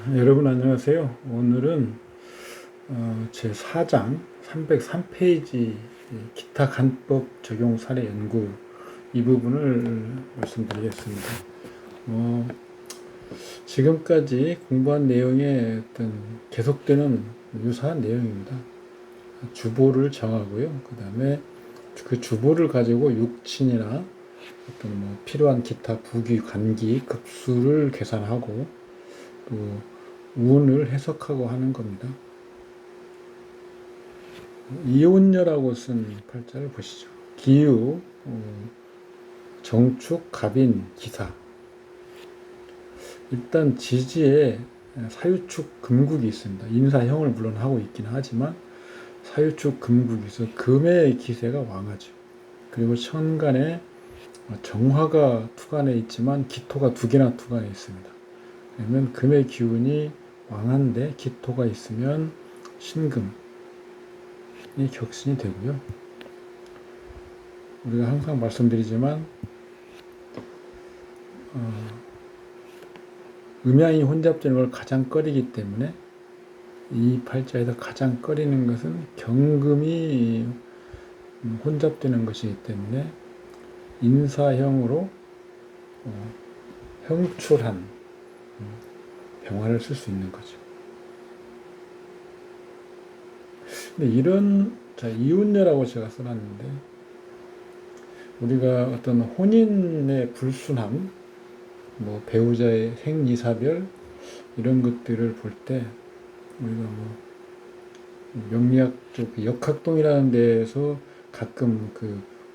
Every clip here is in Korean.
여러분 안녕하세요. 오늘은 제 4장 303페이지 기타 간법 적용 사례 연구 이 부분을 말씀드리겠습니다. 지금까지 공부한 내용의 어떤 계속되는 유사한 내용입니다. 주보를 정하고요. 그 다음에 그 주보를 가지고 육친이나 어떤 필요한 기타 부기, 관기, 급수를 계산하고 또 운을 해석하고 하는 겁니다. 이온녀라고 쓴 팔자를 보시죠. 기유, 정축, 갑인, 기사. 일단 지지에 사유축 금국이 있습니다. 인사형을 물론 하고 있긴 하지만 사유축 금국이 있어 금의 기세가 왕하죠. 그리고 천간에 정화가 투간에 있지만 기토가 두 개나 투간에 있습니다. 그러면 금의 기운이 왕한데 기토가 있으면 신금이 격신이 되고요. 우리가 항상 말씀드리지만 음양이 혼잡되는 걸 가장 꺼리기 때문에 이 팔자에서 가장 꺼리는 것은 경금이 혼잡되는 것이기 때문에 인사형으로 형출한 병화를 쓸 수 있는 거죠. 근데 이혼녀라고 제가 써놨는데 우리가 어떤 혼인의 불순함, 배우자의 생이사별 이런 것들을 볼 때 우리가 명리학 쪽 역학동이라는 데에서 가끔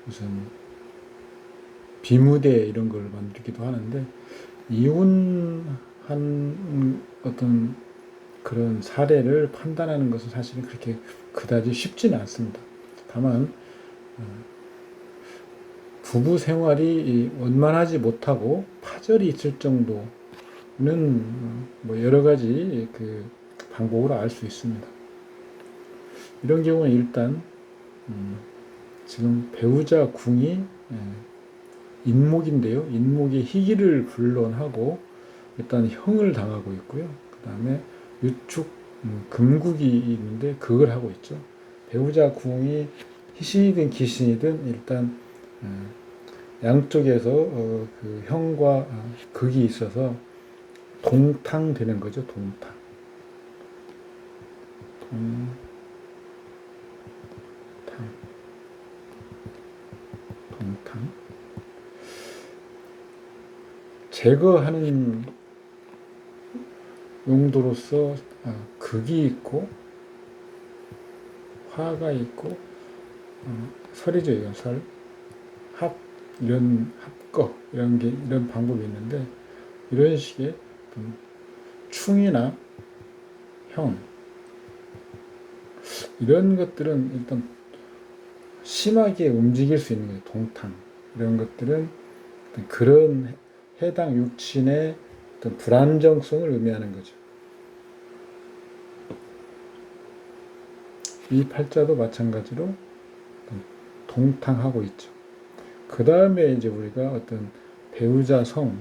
무슨 비무대 이런 걸 만들기도 하는데 이혼한 어떤 그런 사례를 판단하는 것은 사실은 그렇게 그다지 쉽지는 않습니다. 다만 부부 생활이 원만하지 못하고 파절이 있을 정도는 여러 가지 방법으로 알 수 있습니다. 이런 경우는 일단 지금 배우자 궁이 인목인데요. 인목이 희기를 불론하고 일단 형을 당하고 있고요. 그 다음에 유축 금국이 있는데 극을 하고 있죠. 배우자 궁이 희신이든 기신이든 일단 양쪽에서 그 형과 극이 있어서 동탕되는 거죠. 동탕. 동탕. 제거하는 용도로서 극이 있고 화가 있고 설이죠. 이건 설. 이런 합거 이런 방법이 있는데 이런 식의 충이나 형 이런 것들은 일단 심하게 움직일 수 있는 거예요. 동탕 이런 것들은 그런 해당 육친의 어떤 불안정성을 의미하는 거죠. 이 팔자도 마찬가지로 동탕하고 있죠. 그 다음에 이제 우리가 어떤 배우자 성,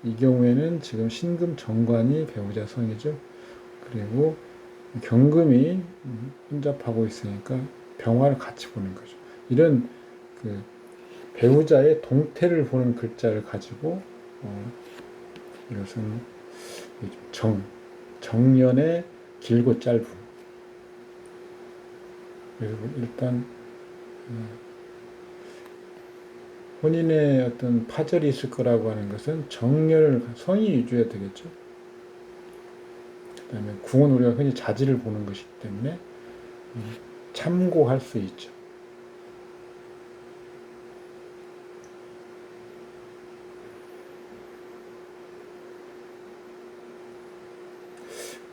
이 경우에는 지금 신금 정관이 배우자 성이죠. 그리고 경금이 혼잡하고 있으니까 병화를 같이 보는 거죠. 이런 배우자의 동태를 보는 글자를 가지고 이것은 정년의 길고 짧음. 그리고 일단 혼인에 어떤 파절이 있을 거라고 하는 것은 정렬, 성이 위주가 되겠죠. 그 다음에 궁은 우리가 흔히 자지를 보는 것이기 때문에 참고할 수 있죠.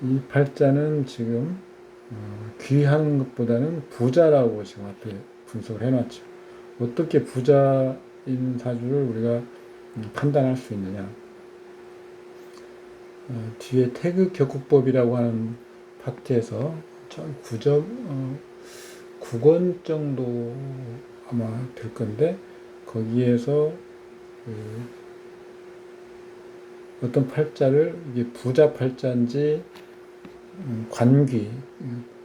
이 팔자는 지금 귀한 것보다는 부자라고 지금 앞에 분석을 해놨죠. 어떻게 부자인 사주를 우리가 판단할 수 있느냐. 뒤에 태극 격국법이라고 하는 파트에서 9권 정도 아마 될 건데 거기에서 어떤 팔자를 이게 부자 팔자인지 관귀,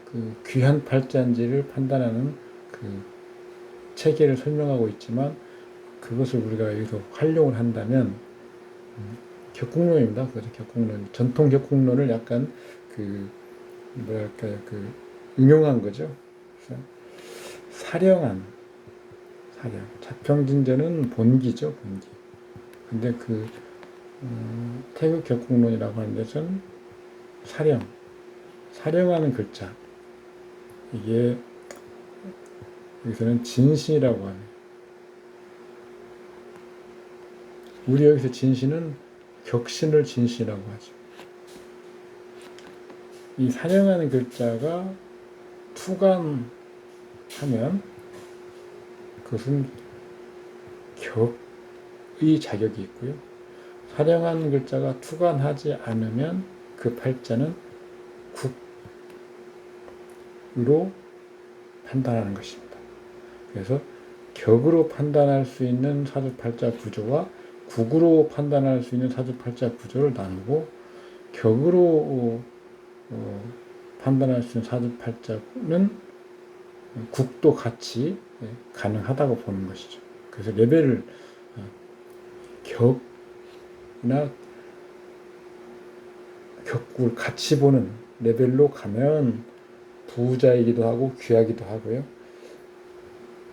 그 귀한 팔자인지를 판단하는 그 체계를 설명하고 있지만 그것을 우리가 여기서 활용을 한다면 격국론입니다. 그래서 격국론, 전통 격국론을 약간 그 뭐랄까요, 그 응용한 거죠. 그래서 사령한, 자평진전은 본기죠, 본기. 근데 그 태극 격국론이라고 하는 데서는 사령하는 글자, 이게 여기서는 진신이라고 하는. 우리 여기서 진신은 격신을 진신이라고 하죠. 이 사령하는 글자가 투간하면 그것은 격의 자격이 있고요. 사령하는 글자가 투간하지 않으면 그 팔자는 국으로 판단하는 것입니다. 그래서 격으로 판단할 수 있는 사주팔자 구조와 국으로 판단할 수 있는 사주팔자 구조를 나누고 격으로 판단할 수 있는 사주팔자는 국도 같이 가능하다고 보는 것이죠. 그래서 레벨을 격이나 격국을 같이 보는 레벨로 가면 부자이기도 하고 귀하기도 하고요.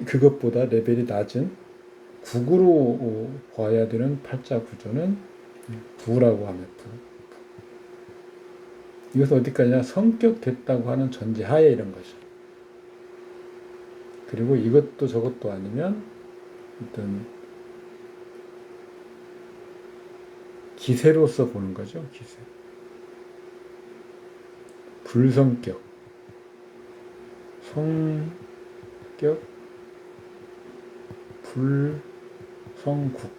그것보다 레벨이 낮은 국으로 봐야 되는 팔자 구조는 부라고 하면 부. 이것은 어디까지나 성격 됐다고 하는 전제하에 이런 거죠. 그리고 이것도 저것도 아니면 어떤 기세로서 보는 거죠. 기세. 불성격, 성격, 불성국.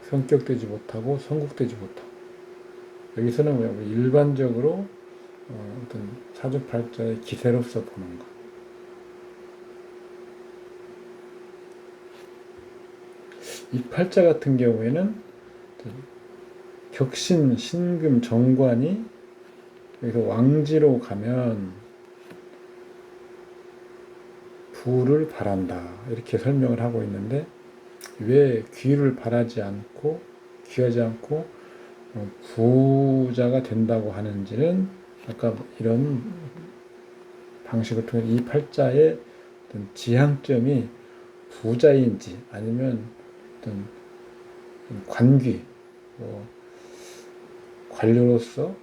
성격되지 못하고 성국되지 못하고. 여기서는 일반적으로 어떤 사주팔자의 기세로서 보는 것. 이 팔자 같은 경우에는 격신, 신금, 정관이 여기서 왕지로 가면 부를 바란다 이렇게 설명을 하고 있는데 왜 귀를 바라지 않고 귀하지 않고 부자가 된다고 하는지는 아까 이런 방식을 통해 이 팔자의 어떤 지향점이 부자인지 아니면 어떤 관귀, 관료로서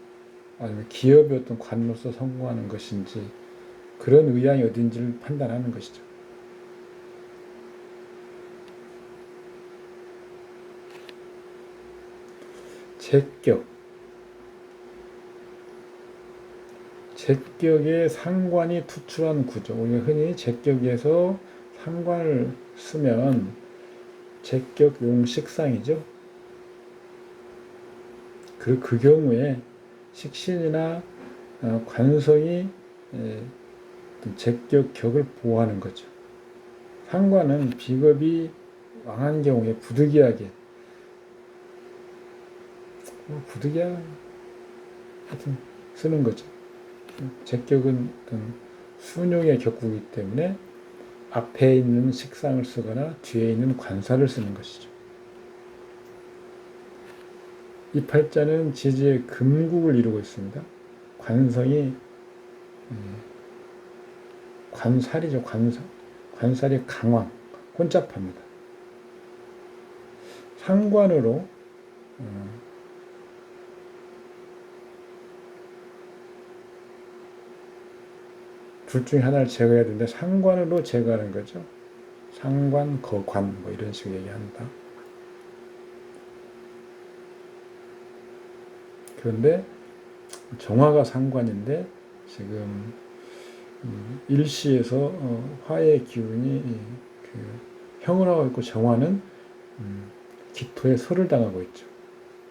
아니면 기업의 어떤 관로서 성공하는 것인지 그런 의향이 어딘지를 판단하는 것이죠. 제격의 상관이 투출한 구조. 우리가 흔히 제격에서 상관을 쓰면 제격 용식상이죠. 그 경우에 식신이나 관성이 제격 격을 보호하는 거죠. 상관은 비겁이 왕한 경우에 부득이하게 하여튼 쓰는 거죠. 제격은 어떤 순용의 격국이기 때문에 앞에 있는 식상을 쓰거나 뒤에 있는 관사를 쓰는 것이죠. 이 팔자는 지지의 금국을 이루고 있습니다. 관성이 관살이죠. 관살이 강왕, 혼잡합니다. 상관으로 둘 중에 하나를 제거해야 되는데 상관으로 제거하는 거죠. 상관, 거관 뭐 이런 식으로 얘기한다. 그런데 정화가 상관인데 지금 일시에서 화의 기운이 형을 하고 있고 정화는 기토에 설을 당하고 있죠.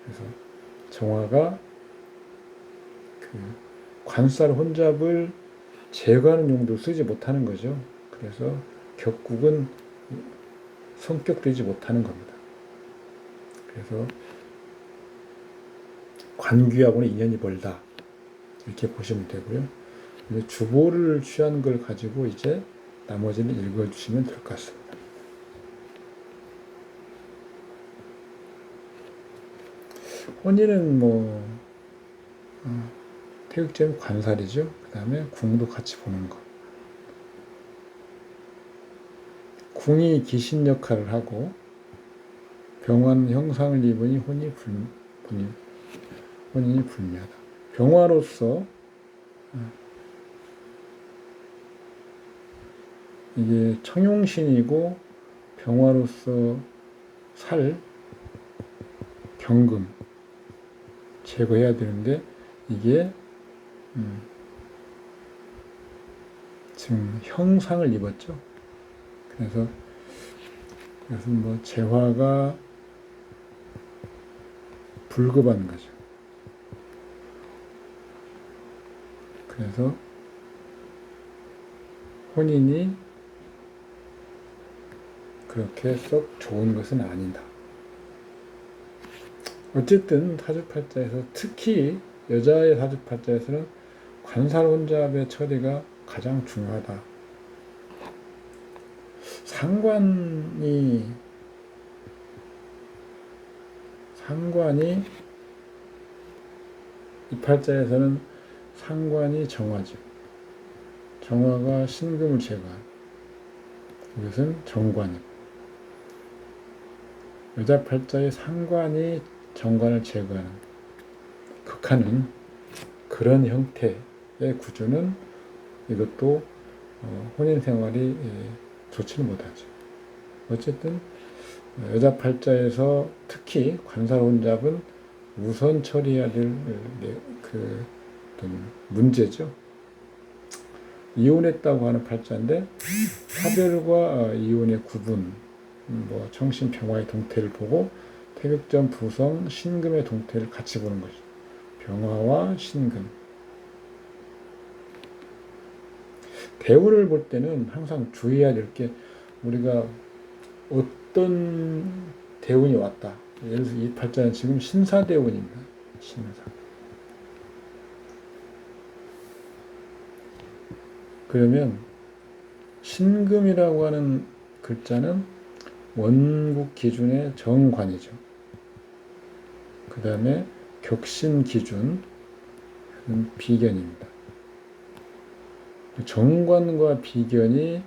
그래서 정화가 관살 혼잡을 제거하는 용도로 쓰지 못하는 거죠. 그래서 격국은 성격되지 못하는 겁니다. 그래서 관귀하고는 인연이 멀다. 이렇게 보시면 되고요. 주보를 취한 걸 가지고 이제 나머지는 읽어주시면 될 것 같습니다. 혼인은 태극점 관살이죠. 그 다음에 궁도 같이 보는 거. 궁이 귀신 역할을 하고 병화는 형상을 입으니 혼인이 불미하다. 병화로서 이게 청용신이고 병화로서 경금 제거해야 되는데 이게 지금 형상을 입었죠. 그래서 재화가 불급한 거죠. 그래서 혼인이 그렇게 썩 좋은 것은 아니다. 어쨌든 사주팔자에서 특히 여자의 사주팔자에서는 관살혼잡의 처리가 가장 중요하다. 상관이 이 팔자에서는 상관이 정화죠. 정화가 신금을 제거한 이것은 정관이고, 여자 팔자의 상관이 정관을 제거하는 극하는 그런 형태의 구조는 이것도 혼인 생활이 좋지는 못하죠. 어쨌든 여자 팔자에서 특히 관살혼잡은 우선 처리해야 될 어떤 문제죠. 이혼했다고 하는 팔자인데 사별과 이혼의 구분, 청신 병화의 동태를 보고 태극점 부성 신금의 동태를 같이 보는 거죠. 병화와 신금. 대운을 볼 때는 항상 주의해야 될 게 우리가 어떤 대운이 왔다. 예를 들어서 이 팔자는 지금 신사대운입니다. 신사. 그러면 신금이라고 하는 글자는 원국 기준의 정관이죠. 그 다음에 격신 기준은 비견입니다. 정관과 비견이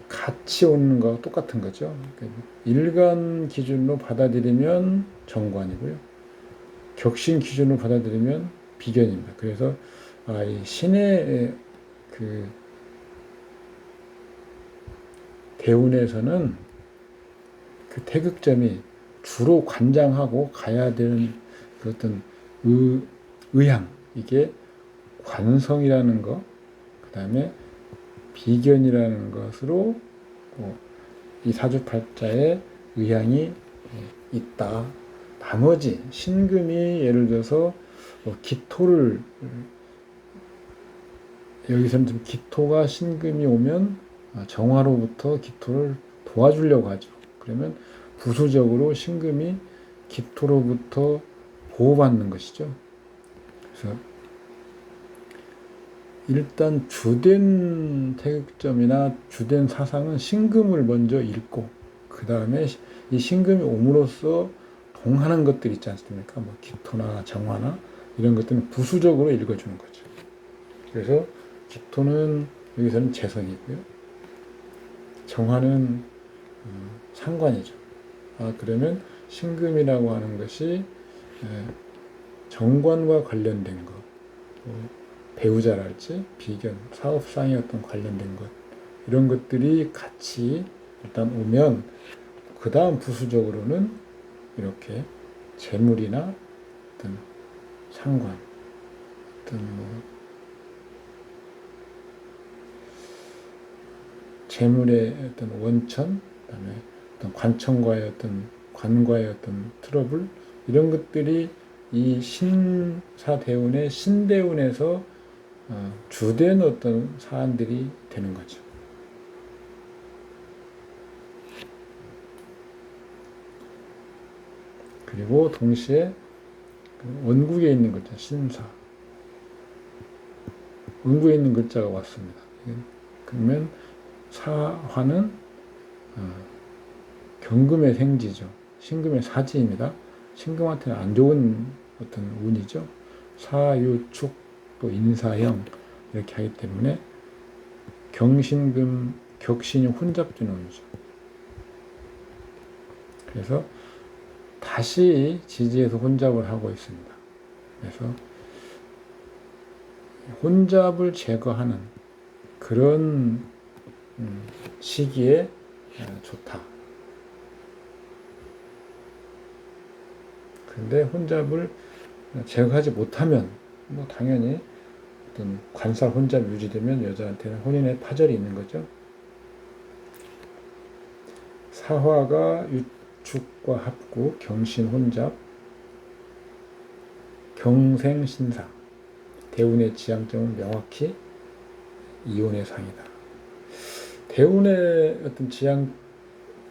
같이 오는 거와 똑같은 거죠. 일간 기준으로 받아들이면 정관이고요. 격신 기준으로 받아들이면 비견입니다. 그래서 이 신의 대운에서는 그 태극점이 주로 관장하고 가야 되는 그 어떤 의향, 이게 관성이라는 거, 그 다음에 비견이라는 것으로 이 사주팔자에 의향이 있다. 나머지 신금이 예를 들어서 기토를 여기서는 좀 기토가 신금이 오면 정화로부터 기토를 도와주려고 하죠. 그러면 부수적으로 신금이 기토로부터 보호받는 것이죠. 그래서 일단 주된 태극점이나 주된 사상은 신금을 먼저 읽고 그 다음에 이 신금이 옴으로써 동하는 것들 있지 않습니까? 기토나 정화나 이런 것들은 부수적으로 읽어주는 거죠. 그래서 기토는 여기서는 재성이고요. 정화는 상관이죠. 그러면 신금이라고 하는 것이 정관과 관련된 것, 배우자랄지 비견, 사업상의 어떤 관련된 것, 이런 것들이 같이 일단 오면 그 다음 부수적으로는 이렇게 재물이나 어떤 상관, 어떤 재물의 어떤 원천, 그다음에 어떤 관청과의 어떤 관과의 어떤 트러블, 이런 것들이 이 신사대운의 신대운에서 주된 어떤 사안들이 되는 거죠. 그리고 동시에 그 원국에 있는 글자 신사, 원국에 있는 글자가 왔습니다. 그러면 사화는 경금의 생지죠. 신금의 사지입니다. 신금한테는 안 좋은 어떤 운이죠. 사유축 또 인사형 이렇게 하기 때문에 경신금 격신이 혼잡되는 운이죠. 그래서 다시 지지에서 혼잡을 하고 있습니다. 그래서 혼잡을 제거하는 그런 시기에 좋다. 그런데 혼잡을 제거하지 못하면 뭐 당연히 어떤 관살 혼잡이 유지되면 여자한테는 혼인의 파절이 있는 거죠. 사화가 유축과 합구, 경신 혼잡, 경생 신사. 대운의 지향점은 명확히 이혼의 상이다. 대운의 어떤 지향,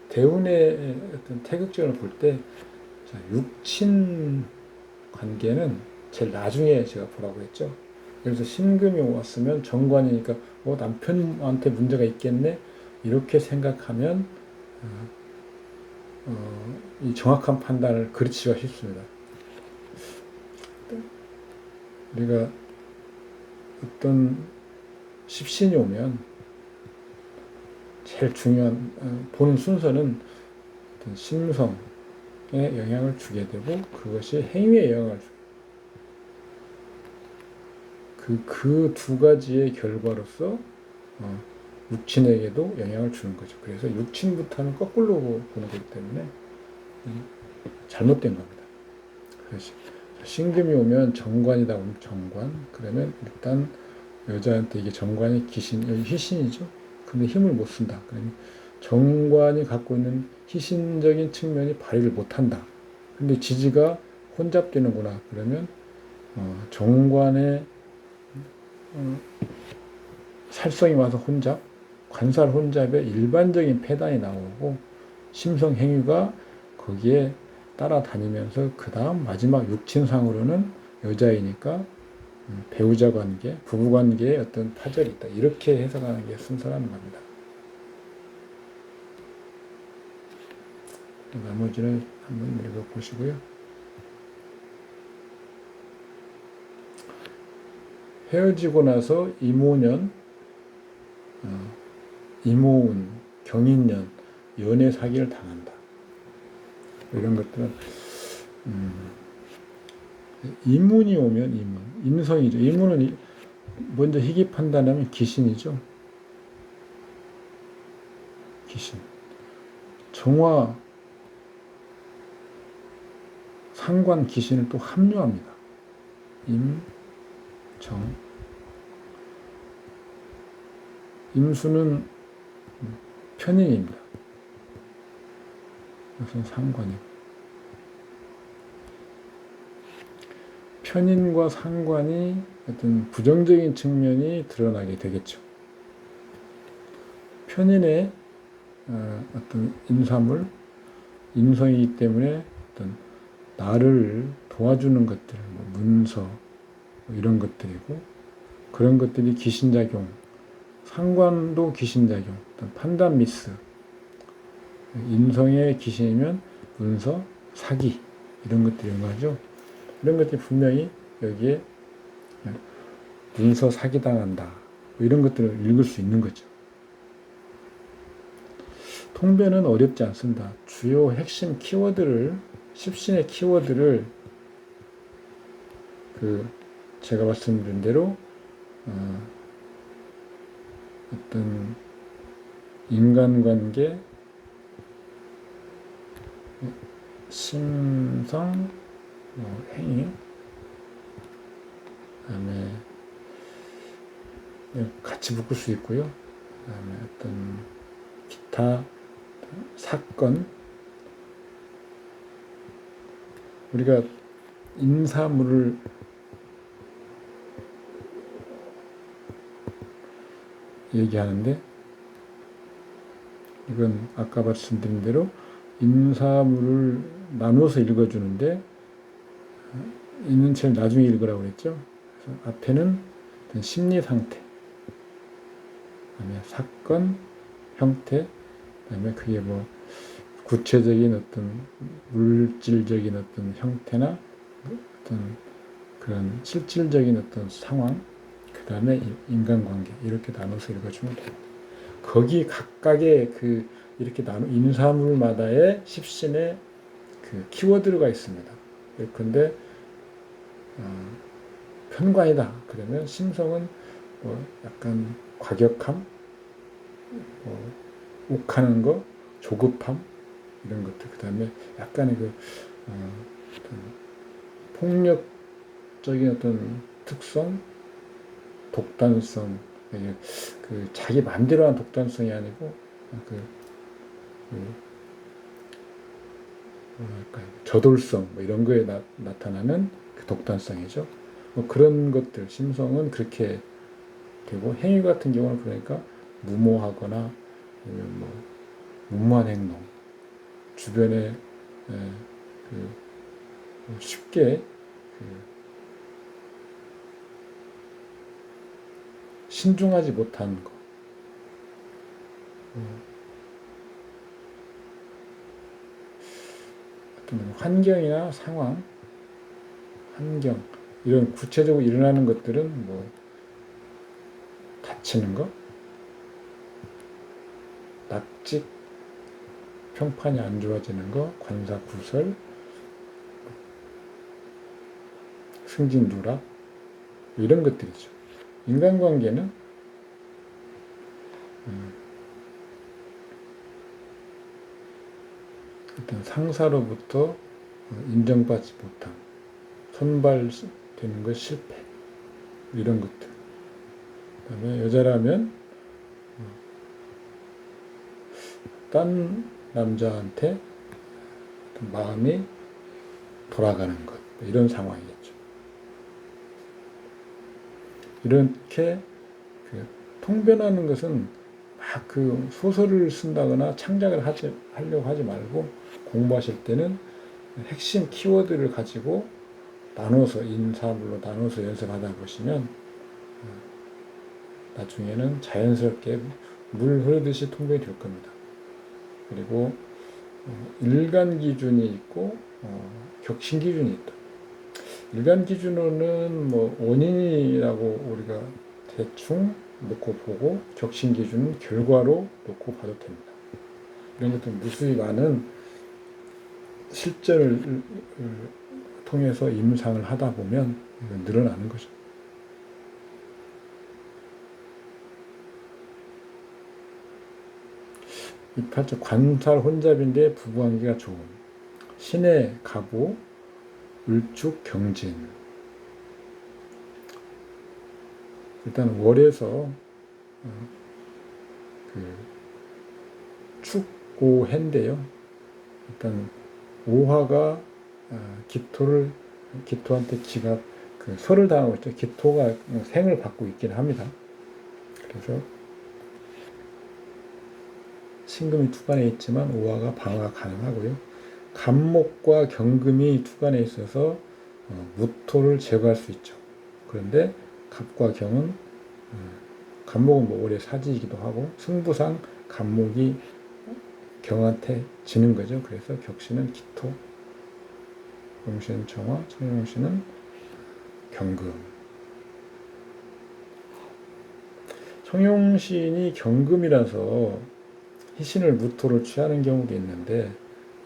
대운의 어떤 태극점을 볼 때 육친 관계는 제일 나중에 제가 보라고 했죠. 그래서 신금이 왔으면 정관이니까 남편한테 문제가 있겠네 이렇게 생각하면 이 정확한 판단을 그르치기가 쉽습니다. 우리가 어떤 십신이 오면 제일 중요한 보는 순서는 어떤 심성에 영향을 주게 되고 그것이 행위에 영향을 주고 그 두 가지의 결과로서 육친에게도 영향을 주는 거죠. 그래서 육친부터는 거꾸로 보는 거기 때문에 잘못된 겁니다. 그래서 신금이 오면 정관이다 보면 정관 그러면 일단 여자한테 이게 정관이 희신이죠. 근데 힘을 못 쓴다. 그러면 정관이 갖고 있는 희신적인 측면이 발휘를 못한다. 근데 지지가 혼잡되는구나. 그러면 정관의 살성이 와서 혼잡, 관살 혼잡의 일반적인 폐단이 나오고 심성 행위가 거기에 따라다니면서 그 다음 마지막 육친상으로는 여자이니까 배우자 관계, 부부 관계에 어떤 파절이 있다. 이렇게 해석하는 게 순서라는 겁니다. 나머지는 한번 읽어보시고요. 헤어지고 나서 이모년, 이모운, 경인년, 연애 사기를 당한다. 이런 것들은 이문이 오면 임성이죠. 이문은 먼저 희귀 판단하면 기신이죠. 기신. 정화, 상관 기신을 또 합류합니다. 정. 임수는 편인입니다. 그래서 상관이고. 편인과 상관이 어떤 부정적인 측면이 드러나게 되겠죠. 편인의 어떤 인사물, 인성이기 때문에 어떤 나를 도와주는 것들, 문서 이런 것들이고 그런 것들이 귀신작용, 상관도 귀신작용, 어떤 판단 미스, 인성의 귀신이면 문서, 사기 이런 것들이 응하죠. 이런 것들이 분명히 여기에 문서 사기당한다 이런 것들을 읽을 수 있는 거죠. 통변은 어렵지 않습니다. 주요 핵심 키워드를 십신의 키워드를 제가 말씀드린 대로 어떤 인간관계, 심성, 행위, 그다음에 같이 묶을 수 있고요. 그다음에 어떤 기타 사건, 우리가 인사물을 얘기하는데 이건 아까 말씀드린 대로 인사물을 나누어서 읽어주는데 있는 책을 나중에 읽으라고 그랬죠. 그래서 앞에는 어떤 심리 상태, 그다음에 사건, 형태, 그다음에 그게 뭐 구체적인 어떤 물질적인 어떤 형태나 어떤 그런 실질적인 어떤 상황, 그 다음에 인간관계 이렇게 나눠서 읽어주면 됩니다. 거기 각각의 그 이렇게 인사물마다의 십신의 그 키워드가 있습니다. 예컨대 편관이다. 그러면 심성은 뭐 약간 과격함, 뭐 욱하는 거, 조급함 이런 것들. 그 다음에 약간의 그 어떤 폭력적인 어떤 특성, 독단성, 그 자기 마음대로 한 독단성이 아니고 저돌성 뭐 이런 거에 나타나는 그 독단성이죠. 뭐 그런 것들, 심성은 그렇게 되고 행위 같은 경우는 그러니까 무모하거나 아니면 뭐 무모한 행동, 주변에 쉽게 신중하지 못한 거. 어떤 환경이나 상황, 환경, 이런 구체적으로 일어나는 것들은 뭐, 다치는 거, 낙직, 평판이 안 좋아지는 거, 관사구설, 승진누락, 이런 것들이죠. 인간관계는 일단 상사로부터 인정받지 못함, 선발되는 것 실패, 이런 것들. 그 다음에 여자라면 딴 남자한테 마음이 돌아가는 것, 이런 상황이겠죠. 이렇게 통변하는 것은 막 그 소설을 쓴다거나 창작을 하려고 하지 말고 공부하실 때는 핵심 키워드를 가지고 나눠서 인사물로 나눠서 연습하다 보시면 나중에는 자연스럽게 물 흐르듯이 통변이 될 겁니다. 그리고 일간 기준이 있고 격신 기준이 있다. 일간 기준으로는 뭐 원인이라고 우리가 대충 놓고 보고 격신 기준은 결과로 놓고 봐도 됩니다. 이런 것들 무수히 많은 실전을 통해서 임상을 하다 보면 늘어나는 거죠. 이 팔자 관살 혼잡인데 부부관계가 좋은 신의 가보, 을축, 경진. 일단 월에서 축오해인데요. 일단 오화가 기토한테 설을 당하고 있죠. 기토가 생을 받고 있긴 합니다. 그래서 신금이 투간에 있지만 오화가 방화가 가능하고요. 간목과 경금이 투간에 있어서 무토를 제거할 수 있죠. 그런데 갑과 경은 간목은 뭐 올해 사지이기도 하고 승부상 간목이 경한테 지는 거죠. 그래서 격신은 기토, 용신은 정화, 청용신은 경금. 청용신이 경금이라서 희신을 무토로 취하는 경우도 있는데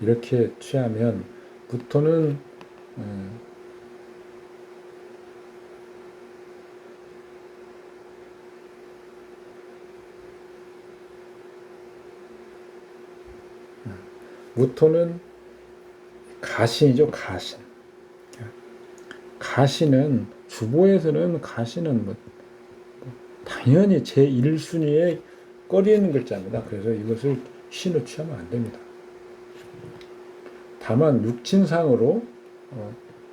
이렇게 취하면 무토는 무토는 가신이죠. 가신은 주보에서는 가신은 뭐 당연히 제1순위에 꺼리는 글자입니다. 그래서 이것을 신으로 취하면 안 됩니다. 다만 육친상으로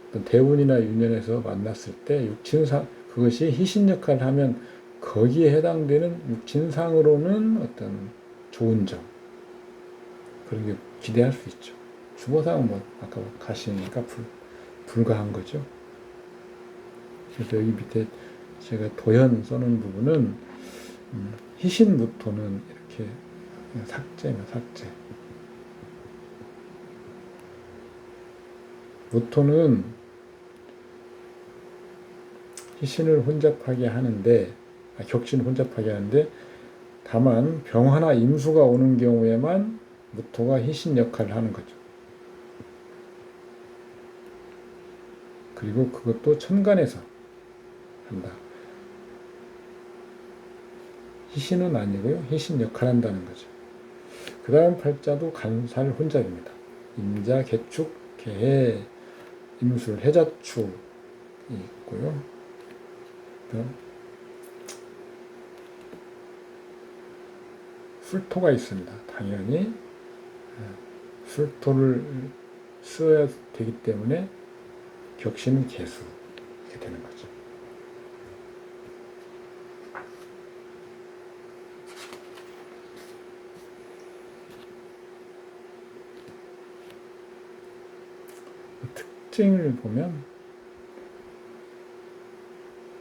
어떤 대운이나 유년에서 만났을 때 육친상 그것이 희신 역할을 하면 거기에 해당되는 육친상으로는 어떤 좋은 점 그런 게 기대할 수 있죠. 주보상은 아까 가시니까 불가한 거죠. 그래서 여기 밑에 제가 도연 써놓은 부분은 희신무토는 이렇게 삭제면 삭제. 무토는 희신을 혼잡하게 하는데, 격신을 혼잡하게 하는데, 다만 병화나 임수가 오는 경우에만 무토가 희신 역할을 하는 거죠. 그리고 그것도 천간에서 한다. 희신은 아니고요. 희신 역할을 한다는 거죠. 그 다음 팔자도 간살 혼잡입니다. 임자, 개축, 개해, 임술, 해자축이 있고요. 술토가 있습니다. 당연히 술토를 써야 되기 때문에 격신은 개수 이렇게 되는 거죠. 특징을 보면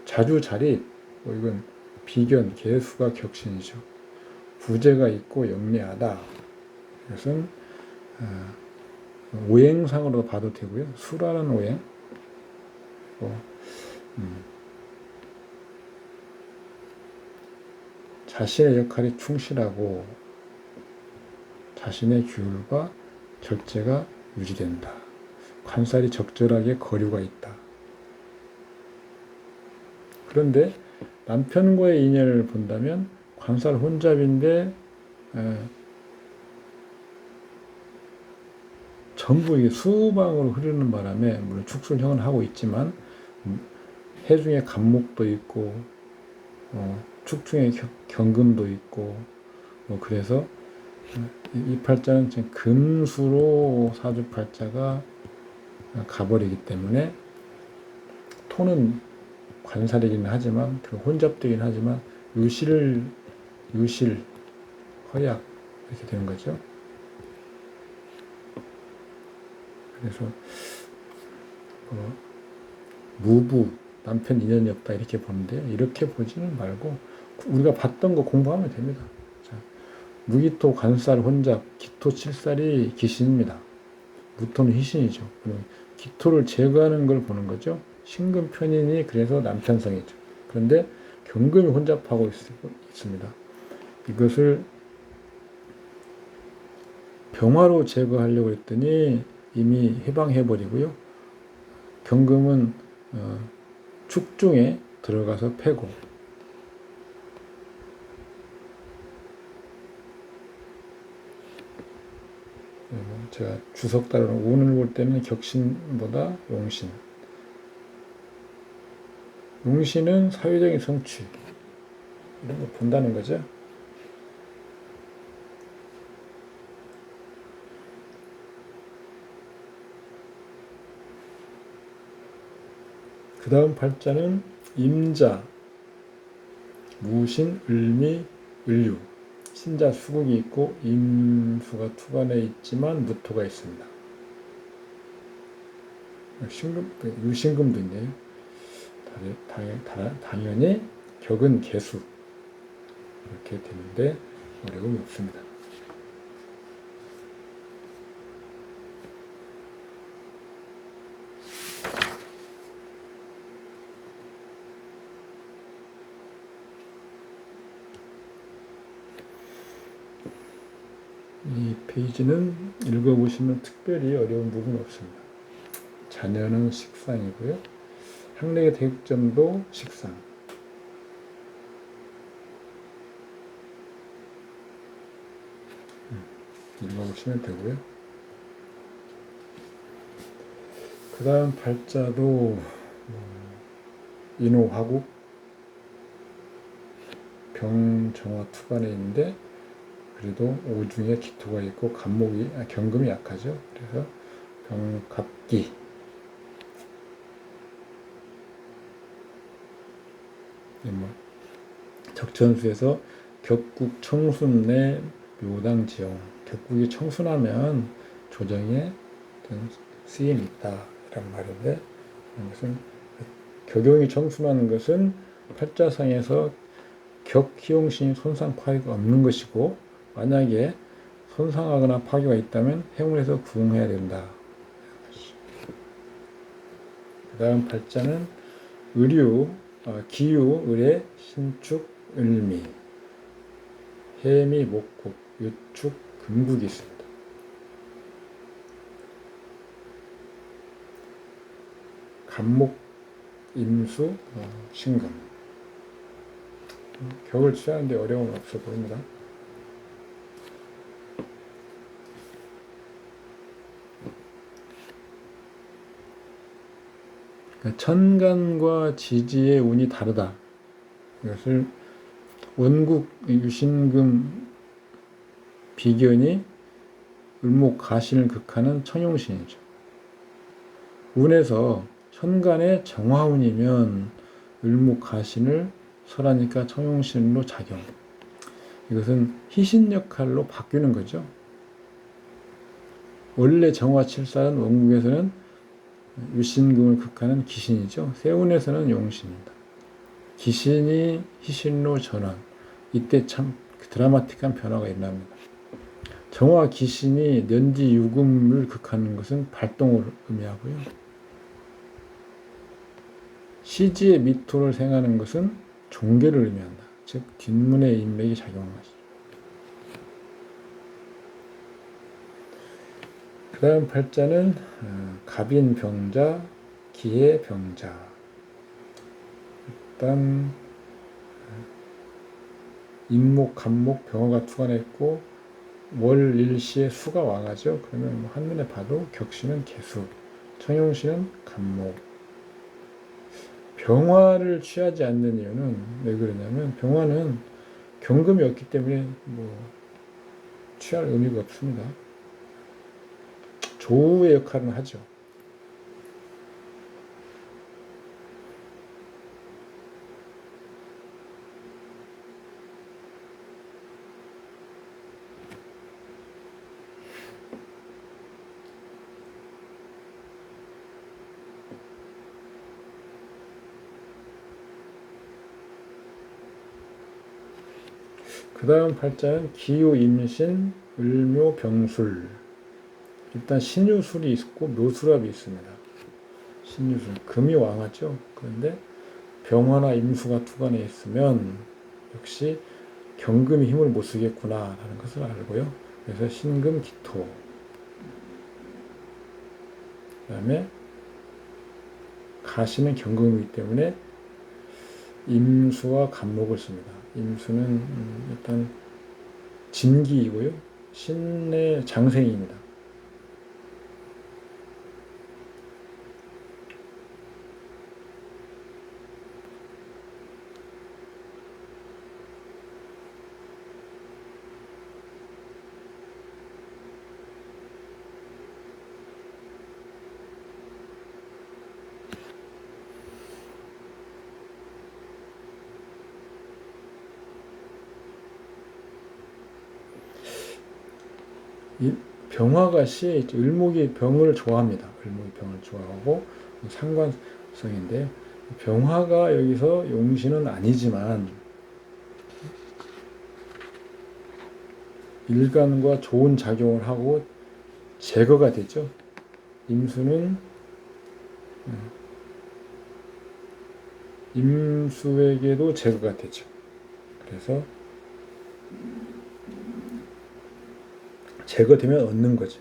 자주자립, 이건 비견, 개수가 격신이죠. 부재가 있고 영리하다. 이것은 오행상으로 봐도 되고요. 수라는 오행, 자신의 역할이 충실하고 자신의 규율과 절제가 유지된다. 관살이 적절하게 거류가 있다. 그런데 남편과의 인연을 본다면 관살 혼잡인데 전부 이게 수방으로 흐르는 바람에 물론 축술형은 하고 있지만 해중에 간목도 있고 축중에 경금도 있고 그래서 이 팔자는 지금 금수로 사주팔자가 가버리기 때문에 토는 관살이긴 하지만 혼잡되긴 하지만 유실 허약 이렇게 되는 거죠. 그래서 무부 남편 인연이 없다 이렇게 보는데요. 이렇게 보지는 말고 우리가 봤던 거 공부하면 됩니다. 자, 무기토 관살 혼잡 기토 칠살이 기신입니다. 무토는 희신이죠. 기토를 제거하는 걸 보는 거죠. 신금 편인이 그래서 남편성이죠. 그런데 경금이 혼잡하고 있습니다. 이것을 병화로 제거하려고 했더니 이미 해방해버리고요. 경금은 축중에 들어가서 패고 제가 주석달로 운을 볼 때는 격신보다 용신. 용신은 사회적인 성취 이런 거 본다는 거죠. 그 다음 팔자는 임자, 무신, 을미, 을류. 신자 수국이 있고 임수가 투간에 있지만 무토가 있습니다. 유신금도 있네요. 당연히 격은 개수 이렇게 되는데 어려움이 없습니다. 이 페이지는 읽어보시면 특별히 어려운 부분은 없습니다. 자녀는 식상이고요. 학력의 대육점도 식상. 읽어보시면 되고요. 그 다음 팔자도 인호화국 병정화 투간에 있는데 그래도 오중에 기토가 있고 경금이 약하죠. 그래서 병갑기 적천수에서 격국 청순내 묘당 지형 격국이 청순하면 조정에 쓰임이 있다 이런 말인데, 이것은 격용이 청순한 것은 팔자상에서 격희용신이 손상 파괴가 없는 것이고, 만약에 손상하거나 파괴가 있다면 해운에서 구응해야 된다. 그 다음 팔자는 기유, 을의, 신축, 을미, 해미, 목국, 유축, 금국이 있습니다. 간목, 임수, 신금. 격을 취하는데 어려움은 없어 보입니다. 천간과 지지의 운이 다르다. 이것을 원국 유신금 비견이 을목 가신을 극하는 청용신이죠. 운에서 천간의 정화운이면 을목 가신을 설하니까 청용신으로 작용. 이것은 희신 역할로 바뀌는 거죠. 원래 정화칠살은 원국에서는 유신금을 극하는 기신이죠. 세운에서는 용신입니다. 기신이 희신로 전환. 이때 참 드라마틱한 변화가 일어납니다. 정화 기신이 년지 유금을 극하는 것은 발동을 의미하고요. 시지의 미토를 생하는 것은 종계를 의미한다. 즉 뒷문의 인맥이 작용하는 것이죠. 그 다음 팔자는 갑인병자, 기해병자. 일단 인목, 간목, 병화가 투관했고 월, 일시에 수가 왕하죠. 그러면 한눈에 봐도 격신은 개수, 청용신은 간목. 병화를 취하지 않는 이유는 왜 그러냐면, 병화는 경금이 없기 때문에 취할 의미가 없습니다. 조우의 역할은 하죠. 그 다음 팔자는 기유, 임신, 을묘, 병술. 일단 신유술이 있고 묘술합이 있습니다. 신유술, 금이 왕하죠. 그런데 병화나 임수가 투관해 있으면 역시 경금이 힘을 못 쓰겠구나 라는 것을 알고요. 그래서 신금, 기토. 그 다음에 가시는 경금이기 때문에 임수와 간목을 씁니다. 임수는 일단 진기이고요. 신의 장생입니다. 병화가 시에 있죠. 을목이 병을 좋아합니다. 을목이 병을 좋아하고 상관성인데, 병화가 여기서 용신은 아니지만 일간과 좋은 작용을 하고 제거가 되죠. 임수는 임수에게도 제거가 되죠. 그래서 제거되면 얻는 거죠.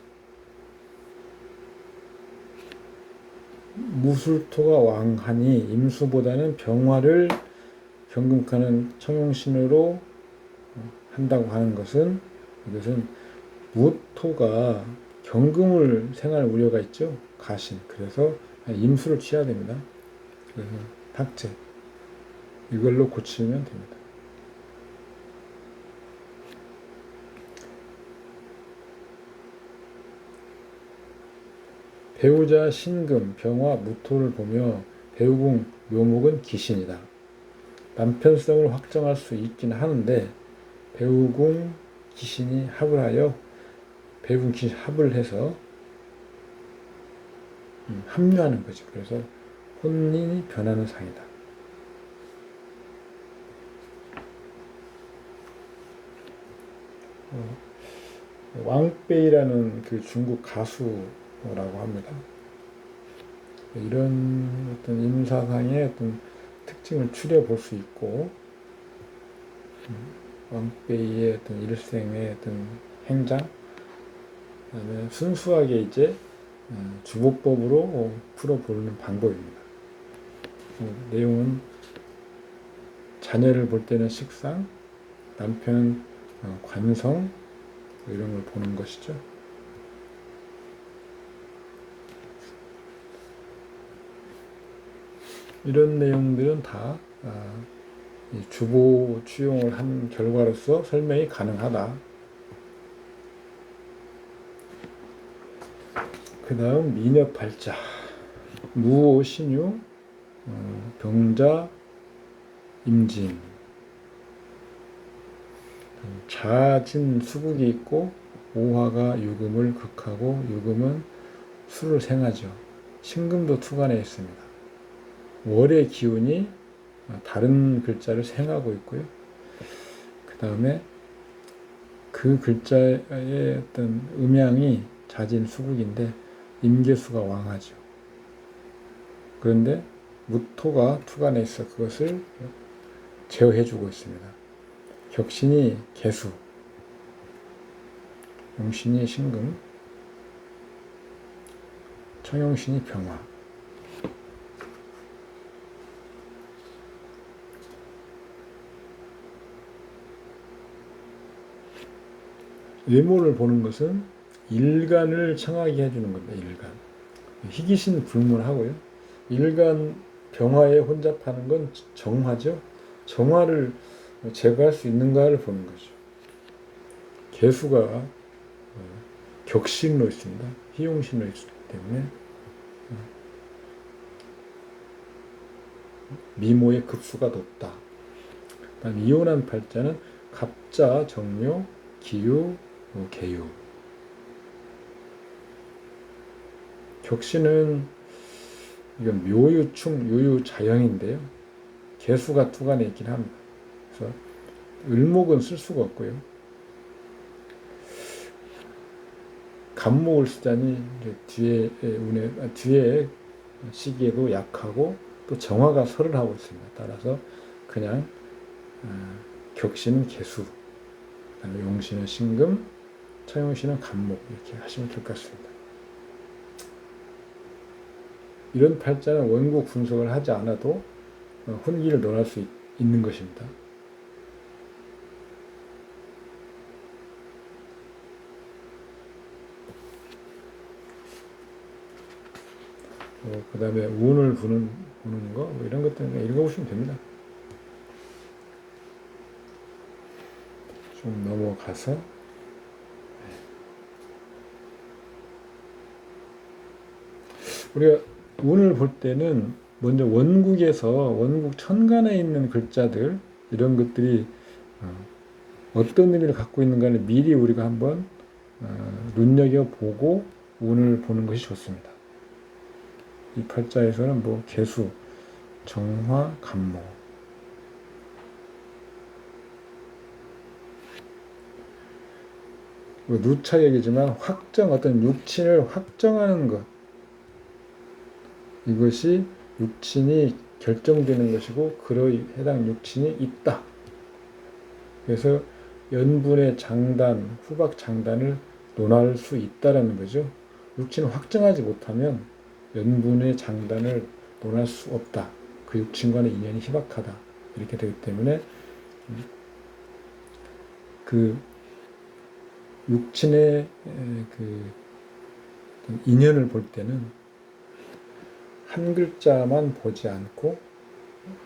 무술토가 왕하니 임수보다는 병화를 경금하는 청용신으로 한다고 하는 것은, 이것은 무토가 경금을 생할 우려가 있죠. 가신. 그래서 임수를 취해야 됩니다. 그래서 탁제. 이걸로 고치면 됩니다. 배우자 신금, 병화, 무토를 보며 배우궁, 묘목은 기신이다. 남편성을 확정할 수 있긴 하는데 배우궁, 기신이 합을 하여 배분키 합을 해서 합류하는 거죠. 그래서 혼인이 변하는 상이다. 왕베이라는 그 중국 가수라고 합니다. 이런 어떤 임사상의 어떤 특징을 추려볼 수 있고, 왕베이의 어떤 일생의 어떤 행장, 그다음에 순수하게 이제 주보법으로 풀어보는 방법입니다. 내용은 자녀를 볼 때는 식상, 남편은 관성, 이런 걸 보는 것이죠. 이런 내용들은 다 주보 추용을 한 결과로서 설명이 가능하다. 그 다음 미녀팔자, 무오, 신유, 병자, 임진, 자진, 수국이 있고 오화가 유금을 극하고 유금은 수를 생하죠. 신금도 투간에 있습니다. 월의 기운이 다른 글자를 생하고 있고요. 그 다음에 그 글자의 어떤 음양이 자진, 수국인데 임계수가 왕하죠. 그런데 무토가 투간에 있어 그것을 제어해주고 있습니다. 격신이 개수, 용신이 신금, 청용신이 병화. 외모를 보는 것은 일간을 청하게 해주는 겁니다. 일간. 희귀신 불문하고요. 일간 병화에 혼잡하는 건 정화죠. 정화를 제거할 수 있는가를 보는 거죠. 개수가 격신으로 있습니다. 희용신으로 있기 때문에 미모의 급수가 높다. 그다음 이혼한 팔자는 갑자, 정묘, 기유, 계유. 격신은 이건 묘유충, 유유자영인데요. 개수가 투간에 있긴 합니다. 그래서 을목은 쓸 수가 없고요. 간목을 쓰자니 이제 뒤에 시기에도 약하고 또 정화가 설을 하고 있습니다. 따라서 그냥 격신은 개수, 그다음에 용신은 신금, 청용신은 간목 이렇게 하시면 될 것 같습니다. 이런 팔자는 원국 분석을 하지 않아도 혼기를 논할 수 있는 것입니다. 그 다음에 운을 보는 거, 뭐 이런 것들 읽어보시면 됩니다. 좀 넘어가서 우리가 운을 볼 때는 먼저 원국에서 원국 천간에 있는 글자들 이런 것들이 어떤 의미를 갖고 있는가를 미리 우리가 한번 눈여겨보고 운을 보는 것이 좋습니다. 이 팔자에서는 뭐 개수, 정화, 간목, 누차 얘기지만 확정, 어떤 육친을 확정하는 것, 이것이 육친이 결정되는 것이고 그러이 해당 육친이 있다. 그래서 연분의 장단, 후박 장단을 논할 수 있다라는 거죠. 육친을 확정하지 못하면 연분의 장단을 논할 수 없다. 그 육친과는 인연이 희박하다. 이렇게 되기 때문에 그 육친의 그 인연을 볼 때는 한 글자만 보지 않고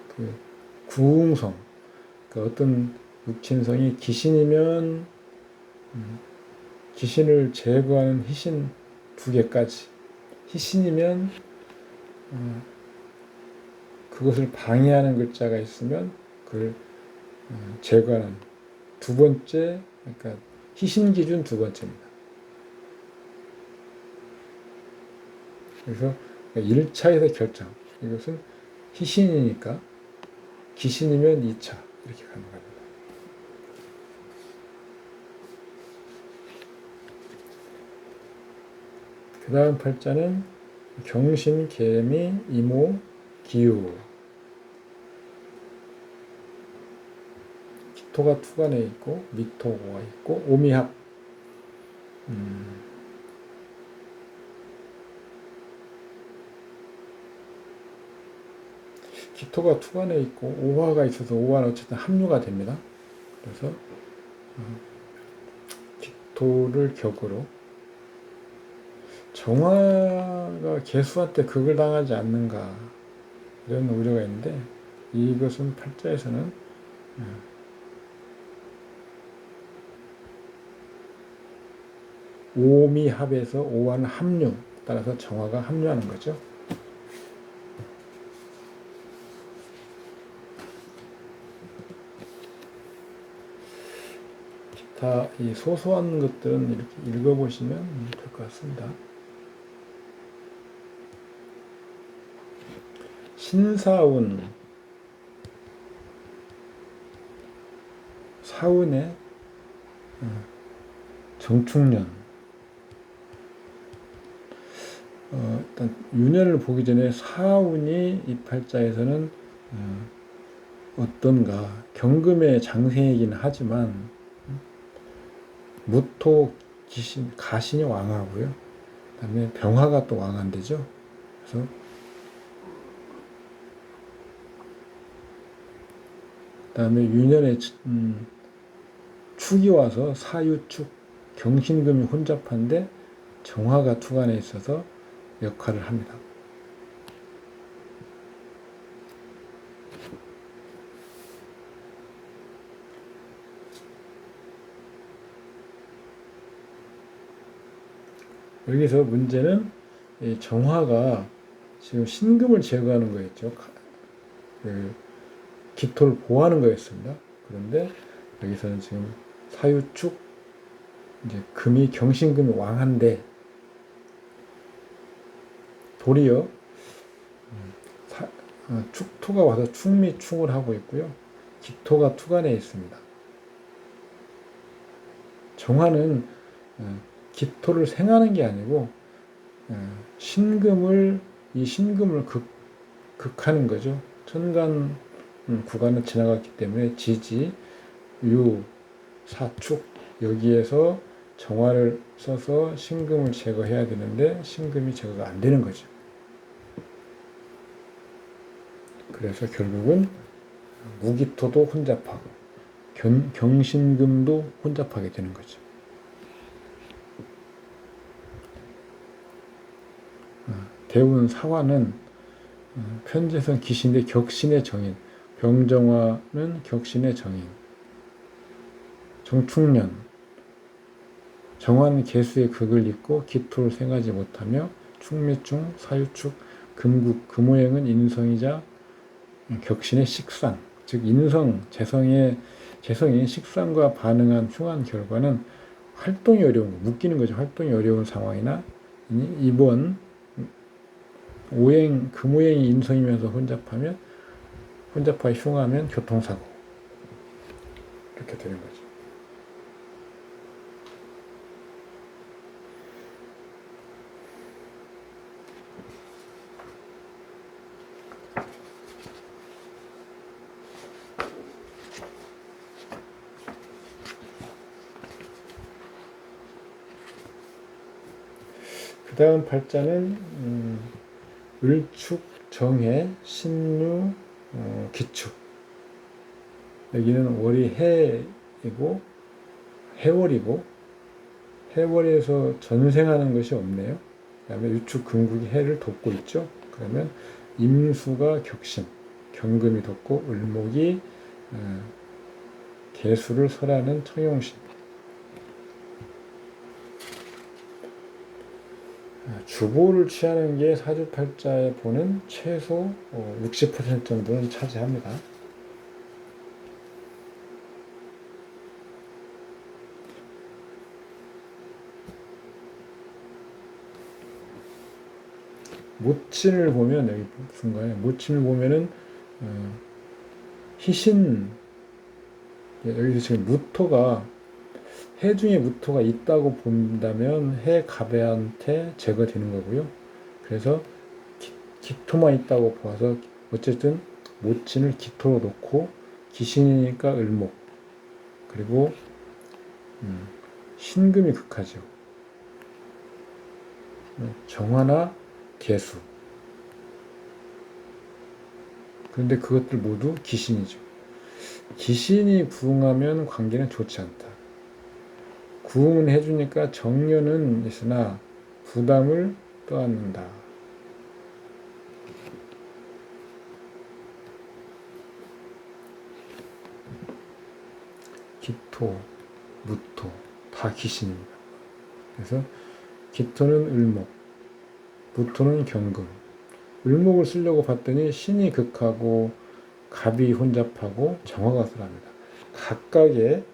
그 구웅성, 그 어떤 육친성이 기신이면 기신을 제거하는 희신 2개까지, 희신이면 그것을 방해하는 글자가 있으면 그걸 제거하는 2번째, 그러니까 희신 기준 2번째입니다. 그래서 1차에서 결정. 이것은 희신이니까 기신이면 2차 이렇게 가는 겁니다. 그 다음 팔자는 경신, 개미, 이모, 기우. 기토가 투간에 있고 미토가 있고 오미합. 기토가 투간에 있고 오화가 있어서 오화는 어쨌든 합류가 됩니다. 그래서 기토를 격으로 정화가 개수한테 극을 당하지 않는가 이런 우려가 있는데 이것은 팔자에서는 오미합에서 오화는 합류 따라서 정화가 합류하는 거죠. 기타 이 소소한 것들은 이렇게 읽어보시면 될 것 같습니다. 신사운 사운의 정축년 일단 윤회를 보기 전에 사운이 이 팔자에서는 어떤가 경금의 장생이긴 하지만 무토 기신 가신이 왕하고요. 그다음에 병화가 또 왕한대죠. 그래서 그다음에 윤년에 축이 와서 사유축 경신금이 혼잡한데 정화가 투간에 있어서 역할을 합니다. 여기서 문제는 정화가 지금 신금을 제거하는 거였죠. 그 기토를 보호하는 거였습니다. 그런데 여기서는 지금 사유축 이제 금이 경신금이 왕한데 도리어 축토가 와서 축미충을 하고 있고요. 기토가 투간에 있습니다. 정화는 기토를 생하는 게 아니고 신금을 극하는 거죠. 천간 구간을 지나갔기 때문에 지지, 유, 사축 여기에서 정화를 써서 신금을 제거해야 되는데 신금이 제거가 안 되는 거죠. 그래서 결국은 무기토도 혼잡하고 경신금도 혼잡하게 되는 거죠. 대운 사화는 편재성 기신의 격신의 정인, 병정화는 격신의 정인, 정축년 정화는 개수의 극을 잇고 기토를 생하지 못하며 축미충, 사유축, 금국, 금오행은 인성이자 격신의 식상, 즉 인성, 재성이 식상과 반응한 흉한 결과는 활동이 어려운 거, 묶이는 거죠. 활동이 어려운 상황이나 이번 오행, 금오행이 인성이면서 혼잡하여 흉하면 교통사고 이렇게 되는 거죠. 그 다음 팔자는 을축, 정해, 신유, 기축. 여기는 월이 해이고 해월이고 해월에서 전생하는 것이 없네요. 그 다음에 유축, 금국이 해를 돕고 있죠. 그러면 임수가 격신, 경금이 돕고 을목이 개수를 설하는 청용신. 주보를 취하는 게 사주팔자에 보는 최소 60% 정도는 차지합니다. 모친을 보면 여기 순간에 모친을 보면은 희신 여기서 지금 무토가 해 중에 무토가 있다고 본다면 해 갑에한테 제거되는 거고요. 그래서 기토만 있다고 봐서 어쨌든 모친을 기토로 놓고 기신이니까 을목 그리고 신금이 극하죠. 정화나 개수. 그런데 그것들 모두 기신이죠. 기신이 부응하면 관계는 좋지 않다. 구응은 해주니까 정련은 있으나 부담을 떠안는다. 기토, 무토 다 기신입니다. 그래서 기토는 을목, 무토는 경금. 을목을 쓰려고 봤더니 신이 극하고 갑이 혼잡하고 정화가 설합니다. 각각의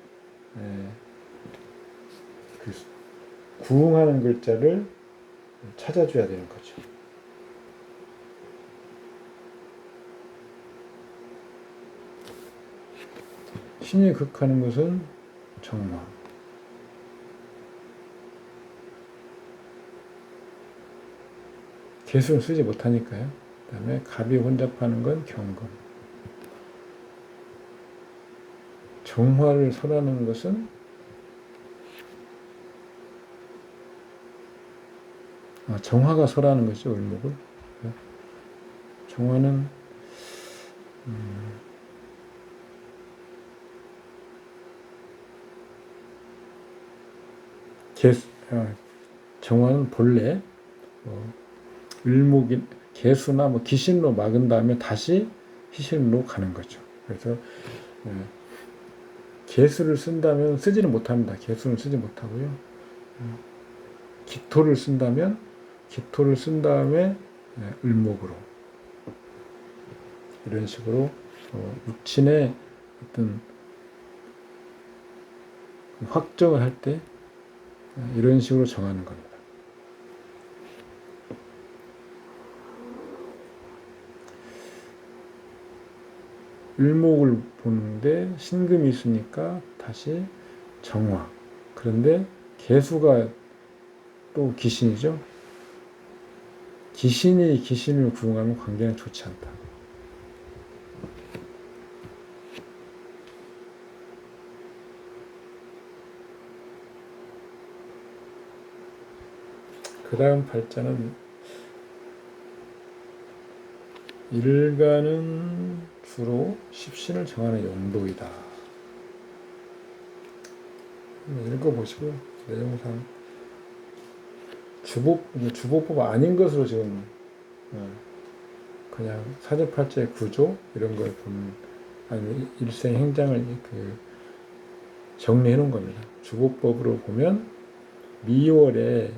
그 구응하는 글자를 찾아줘야 되는 거죠. 신이 극하는 것은 정화. 개수를 쓰지 못하니까요. 그 다음에 갑이 혼잡하는 건 경금. 정화를 설하는 것은 정화가 설하는 것이죠. 을목을. 정화는 정화는 본래 을목인 개수나 기신로 막은 다음에 다시 희신으로 가는 거죠. 그래서 개수를 쓴다면 쓰지는 못합니다. 개수는 쓰지 못하고요. 기토를 쓴다면 기토를 쓴 다음에 을목으로 이런 식으로 육친의 어떤 확정을 할 때 이런 식으로 정하는 겁니다. 을목을 보는데 신금이 있으니까 다시 정화. 그런데 개수가 또 기신이죠. 기신이 기신을 구응하면 관계는 좋지 않다. 그 다음 팔자는 일간은 주로 십신을 정하는 용도이다. 읽어보시고요. 내용상 주보법 아닌 것으로 지금 그냥 사주팔자의 구조 이런 걸 보면 아니면 일생 행장을 정리해 놓은 겁니다. 주보법으로 보면 미월에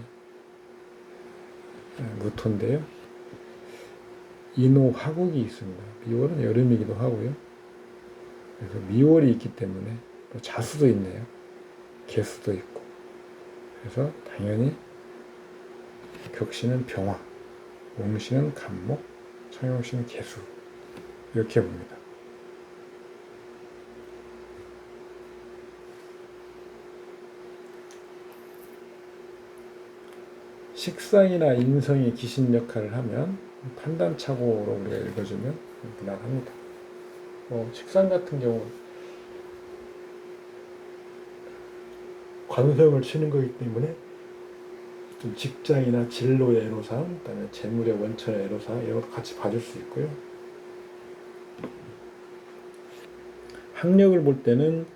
무토인데요. 인호 화국이 있습니다. 미월은 여름이기도 하고요. 그래서 미월이 있기 때문에 또 자수도 있네요. 개수도 있고. 그래서 당연히 격신은 병화, 옹신은 간목, 청용신은 개수 이렇게 봅니다. 식상이나 인성이 기신 역할을 하면 판단착오로 우리가 읽어주면 무난합니다. 식상 같은 경우 관성을 치는 거기 때문에 좀 직장이나 진로의 애로사항, 그다음에 재물의 원천의 애로사항 이런 것도 같이 봐줄 수 있고요. 학력을 볼 때는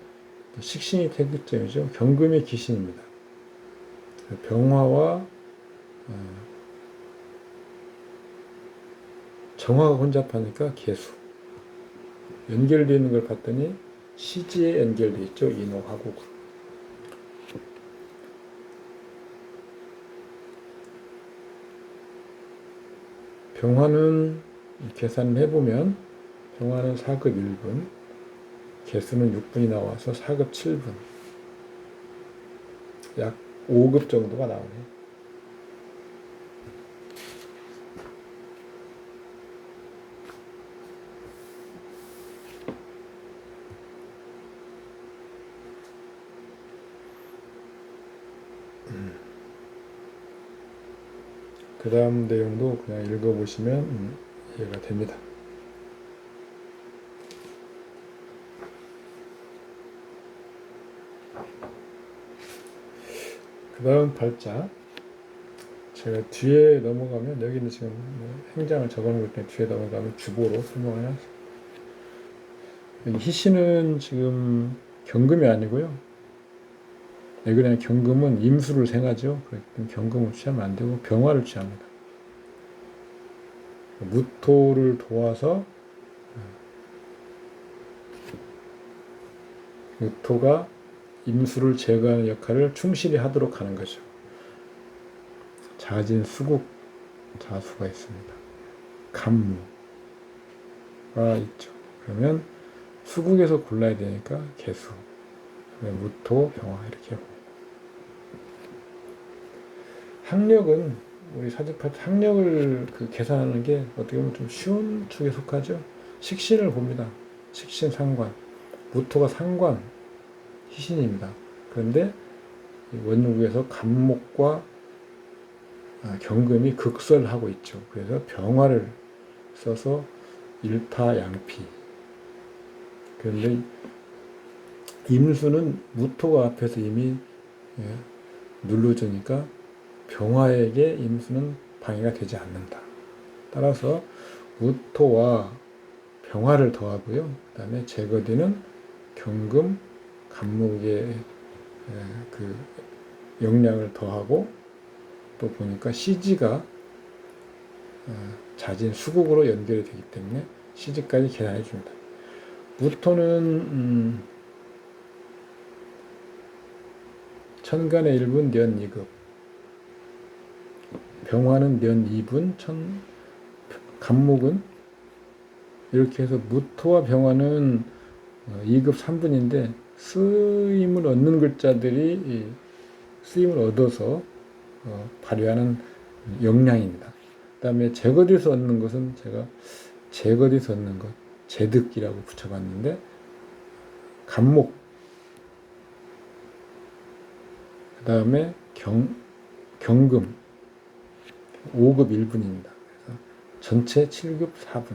식신이 태극점이죠. 경금의 기신입니다. 병화와 정화가 혼잡하니까 개수. 연결되어 있는 걸 봤더니 시지에 연결되어 있죠. 인호하고. 병화는 계산을 해보면 병화는 4급 1분, 개수는 6분이 나와서 4급 7분. 약 5급 정도가 나오네요. 그 다음 내용도 그냥 읽어보시면 이해가 됩니다. 그 다음 발자, 제가 뒤에 넘어가면, 여기는 지금 행장을 적어놓은 것 때문에 뒤에 넘어가면 주보로 설명을 해놨어요. 여기 희씨는 지금 경금이 아니고요. 여기는 경금은 임수를 생하죠. 그렇기 때문에 경금을 취하면 안 되고 병화를 취합니다. 무토를 도와서 무토가 임수를 제거하는 역할을 충실히 하도록 하는 거죠. 자진 수국 자수가 있습니다. 간무가 있죠. 그러면 수국에서 골라야 되니까 개수, 무토, 병화 이렇게 하고. 학력은 우리 사주파 학력을 계산하는 게 어떻게 보면 좀 쉬운 축에 속하죠. 식신을 봅니다. 식신 상관, 무토가 상관, 희신입니다. 그런데 원흉국에서 간목과 경금이 극설하고 있죠. 그래서 병화를 써서 일타양피. 그런데 임수는 무토가 앞에서 이미 눌러주니까 병화에게 임수는 방해가 되지 않는다. 따라서 무토와 병화를 더하고요. 그 다음에 제거되는 경금, 간목의 그 영량을 더하고 또 보니까 시지가 자진 수국으로 연결이 되기 때문에 시지까지 계산해 줍니다. 무토는 천간의 1분 년 2급, 병화는 년 2분, 간목은 이렇게 해서 무토와 병화는 2급 3분인데 쓰임을 얻는 글자들이 쓰임을 얻어서 발휘하는 역량입니다. 그 다음에 제거돼서 얻는 것은 제가 제거돼서 얻는 것, 제득이라고 붙여봤는데 간목, 그 다음에 경금 5급 1분입니다. 그래서 전체 7급 4분.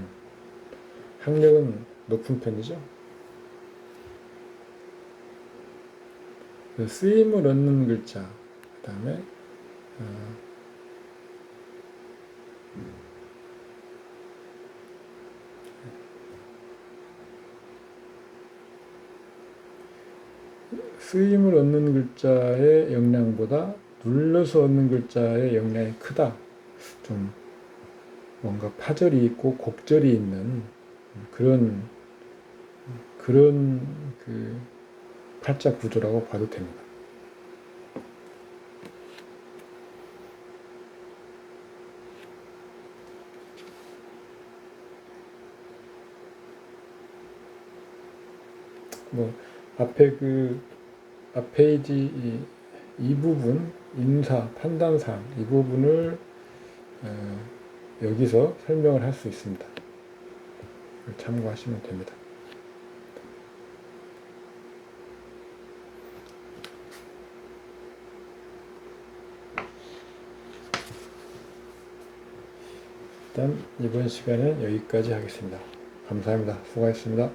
학력은 높은 편이죠. 쓰임을 얻는 글자, 그 다음에 쓰임을 얻는 글자의 역량보다 눌러서 얻는 글자의 역량이 크다. 좀 뭔가 파절이 있고 곡절이 있는 그런 그 팔자 구조라고 봐도 됩니다. 앞 페이지 이 부분, 인사, 판단사항 이 부분을 여기서 설명을 할 수 있습니다. 참고하시면 됩니다. 일단 이번 시간은 여기까지 하겠습니다. 감사합니다. 수고하셨습니다.